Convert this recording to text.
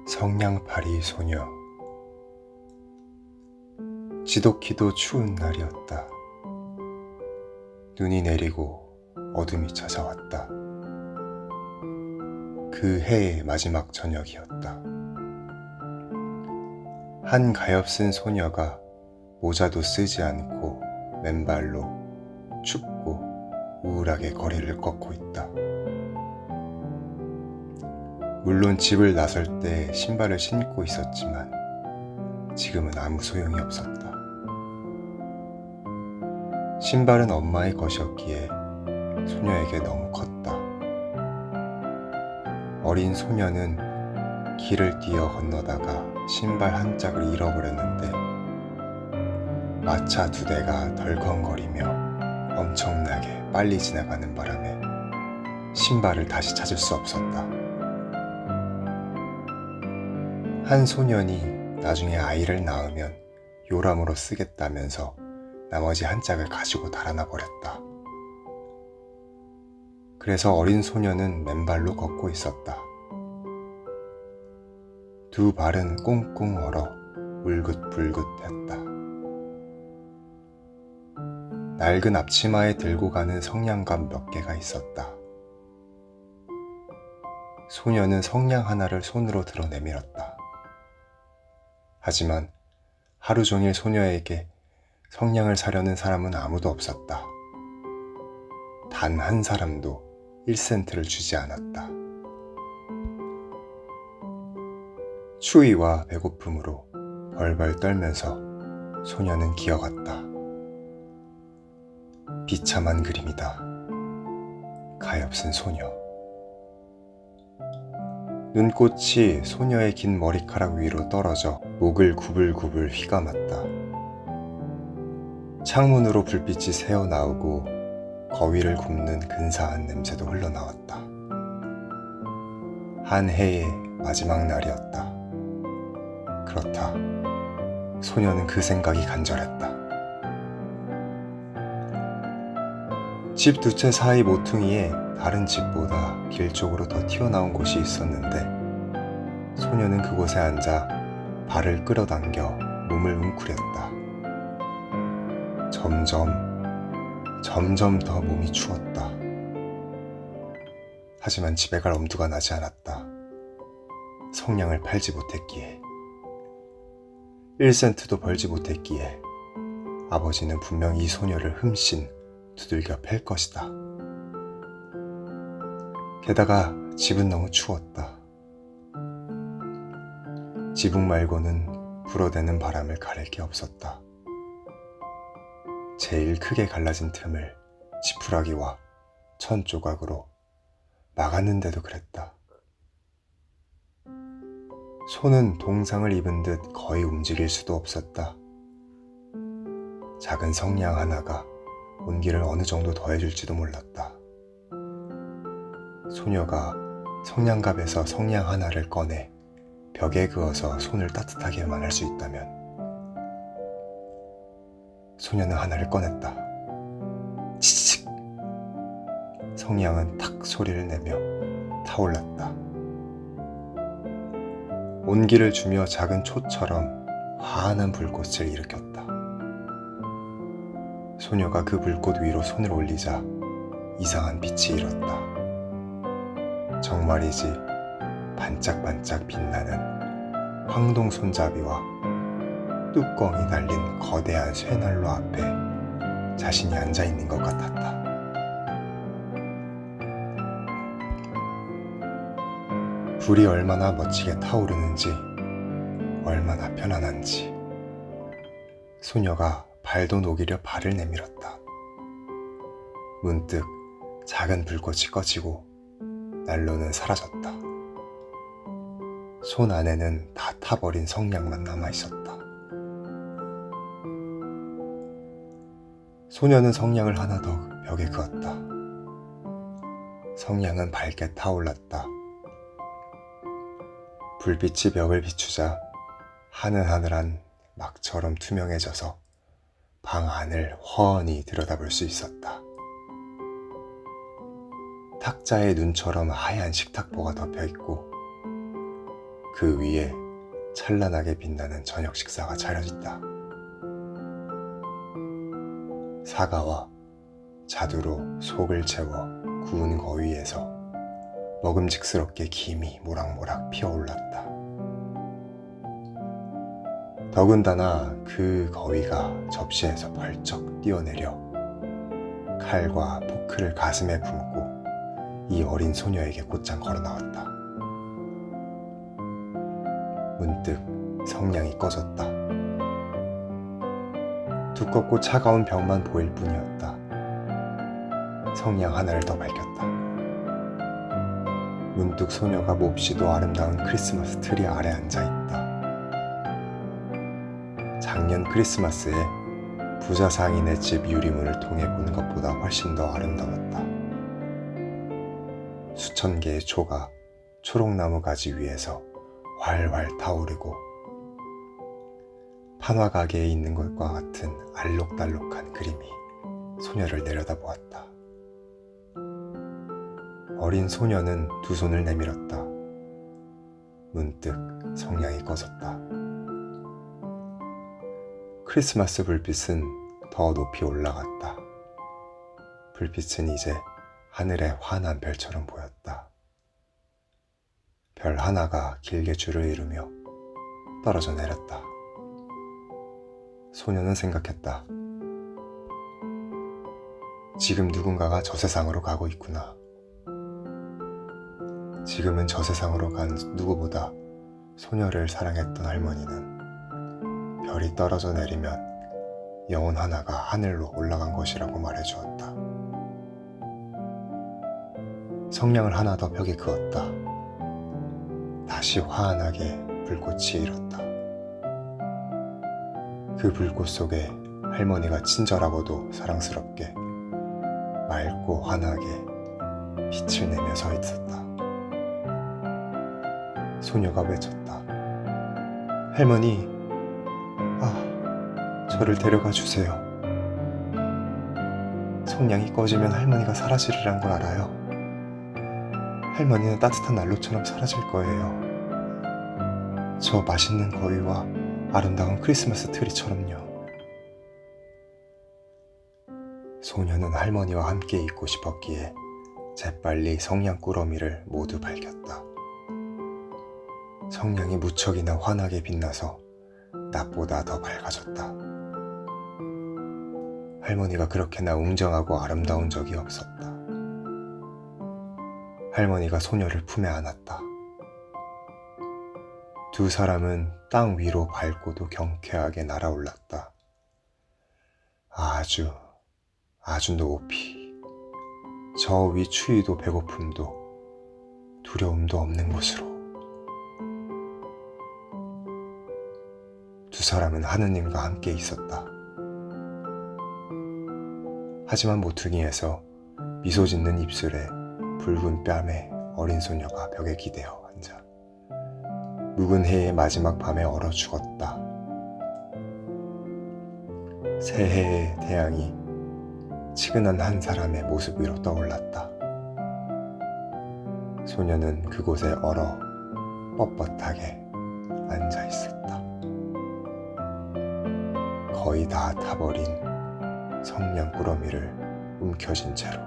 성냥팔이 소녀. 지독히도 추운 날이었다. 눈이 내리고 어둠이 찾아왔다. 그 해의 마지막 저녁이었다. 한 가엾은 소녀가 모자도 쓰지 않고 맨발로 춥고 우울하게 거리를 걷고 있다. 물론 집을 나설 때 신발을 신고 있었지만 지금은 아무 소용이 없었다. 신발은 엄마의 것이었기에 소녀에게 너무 컸다. 어린 소녀는 길을 뛰어 건너다가 신발 한 짝을 잃어버렸는데 마차 2대가 덜컹거리며 엄청나게 빨리 지나가는 바람에 신발을 다시 찾을 수 없었다. 한 소년이 나중에 아이를 낳으면 요람으로 쓰겠다면서 나머지 한 짝을 가지고 달아나 버렸다. 그래서 어린 소녀는 맨발로 걷고 있었다. 두 발은 꽁꽁 얼어 울긋불긋했다. 낡은 앞치마에 들고 가는 성냥갑 몇 개가 있었다. 소녀는 성냥 하나를 손으로 들어 내밀었다. 하지만 하루 종일 소녀에게 성냥을 사려는 사람은 아무도 없었다. 단 한 사람도 1센트를 주지 않았다. 추위와 배고픔으로 벌벌 떨면서 소녀는 기어갔다. 비참한 그림이다. 가엾은 소녀. 눈꽃이 소녀의 긴 머리카락 위로 떨어져 목을 구불구불 휘감았다. 창문으로 불빛이 새어나오고 거위를 굽는 근사한 냄새도 흘러나왔다. 한 해의 마지막 날이었다. 그렇다. 소녀는 그 생각이 간절했다. 집 2채 사이 모퉁이에 다른 집보다 길 쪽으로 더 튀어나온 곳이 있었는데 소녀는 그곳에 앉아 발을 끌어당겨 몸을 웅크렸다. 점점 더 몸이 추웠다. 하지만 집에 갈 엄두가 나지 않았다. 성냥을 팔지 못했기에, 1센트도 벌지 못했기에 아버지는 분명 이 소녀를 흠씬 두들겨 팰 것이다. 게다가 집은 너무 추웠다. 지붕 말고는 불어대는 바람을 가릴 게 없었다. 제일 크게 갈라진 틈을 지푸라기와 천 조각으로 막았는데도 그랬다. 손은 동상을 입은 듯 거의 움직일 수도 없었다. 작은 성냥 하나가 온기를 어느 정도 더해줄지도 몰랐다. 소녀가 성냥갑에서 성냥 하나를 꺼내 벽에 그어서 손을 따뜻하게만 할 수 있다면 소녀는 하나를 꺼냈다. 치치직! 성냥은 탁 소리를 내며 타올랐다. 온기를 주며 작은 초처럼 환한 불꽃을 일으켰다. 소녀가 그 불꽃 위로 손을 올리자 이상한 빛이 일었다. 정말이지 반짝반짝 빛나는 황동 손잡이와 뚜껑이 달린 거대한 쇠난로 앞에 자신이 앉아있는 것 같았다. 불이 얼마나 멋지게 타오르는지, 얼마나 편안한지. 소녀가 발도 녹이려 발을 내밀었다. 문득 작은 불꽃이 꺼지고 난로는 사라졌다. 손 안에는 다 타버린 성냥만 남아있었다. 소녀는 성냥을 하나 더 벽에 그었다. 성냥은 밝게 타올랐다. 불빛이 벽을 비추자 하늘하늘한 막처럼 투명해져서 방 안을 훤히 들여다볼 수 있었다. 탁자에 눈처럼 하얀 식탁보가 덮여있고 그 위에 찬란하게 빛나는 저녁 식사가 차려졌다. 사과와 자두로 속을 채워 구운 거위에서 먹음직스럽게 김이 모락모락 피어올랐다. 더군다나 그 거위가 접시에서 벌쩍 뛰어내려 칼과 포크를 가슴에 품고 이 어린 소녀에게 곧장 걸어 나왔다. 문득 성냥이 꺼졌다. 두껍고 차가운 벽만 보일 뿐이었다. 성냥 하나를 더 밝혔다. 문득 소녀가 몹시도 아름다운 크리스마스 트리 아래 앉아있다. 작년 크리스마스에 부자 상인의 집 유리문을 통해 본 것보다 훨씬 더 아름다웠다. 수천 개의 초가 초록나무 가지 위에서 활활 타오르고 판화 가게에 있는 것과 같은 알록달록한 그림이 소녀를 내려다보았다. 어린 소녀는 두 손을 내밀었다. 문득 성냥이 꺼졌다. 크리스마스 불빛은 더 높이 올라갔다. 불빛은 이제 하늘의 환한 별처럼 보였다. 별 하나가 길게 줄을 이루며 떨어져 내렸다. 소녀는 생각했다. 지금 누군가가 저 세상으로 가고 있구나. 지금은 저 세상으로 간 누구보다 소녀를 사랑했던 할머니는 별이 떨어져 내리면 영혼 하나가 하늘로 올라간 것이라고 말해주었다. 성냥을 하나 더 벽에 그었다. 다시 환하게 불꽃이 일었다. 그 불꽃 속에 할머니가 친절하고도 사랑스럽게 맑고 환하게 빛을 내며 서 있었다. 소녀가 외쳤다. 할머니, 저를 데려가 주세요. 성냥이 꺼지면 할머니가 사라지리란 걸 알아요. 할머니는 따뜻한 난로처럼 사라질 거예요. 저 맛있는 거위와 아름다운 크리스마스 트리처럼요. 소녀는 할머니와 함께 있고 싶었기에 재빨리 성냥 꾸러미를 모두 밝혔다. 성냥이 무척이나 환하게 빛나서 낮보다 더 밝아졌다. 할머니가 그렇게나 웅장하고 아름다운 적이 없었다. 할머니가 소녀를 품에 안았다. 두 사람은 땅 위로 밝고도 경쾌하게 날아올랐다. 아주 높이, 저 위 추위도 배고픔도 두려움도 없는 곳으로. 두 사람은 하느님과 함께 있었다. 하지만 모퉁이에서 미소 짓는 입술에 붉은 뺨에 어린 소녀가 벽에 기대어 앉아 묵은 해의 마지막 밤에 얼어 죽었다. 새해의 태양이 치근한 한 사람의 모습 위로 떠올랐다. 소녀는 그곳에 얼어 뻣뻣하게 앉아 있었다. 거의 다 타버린 성냥 꾸러미를 움켜쥔 채로.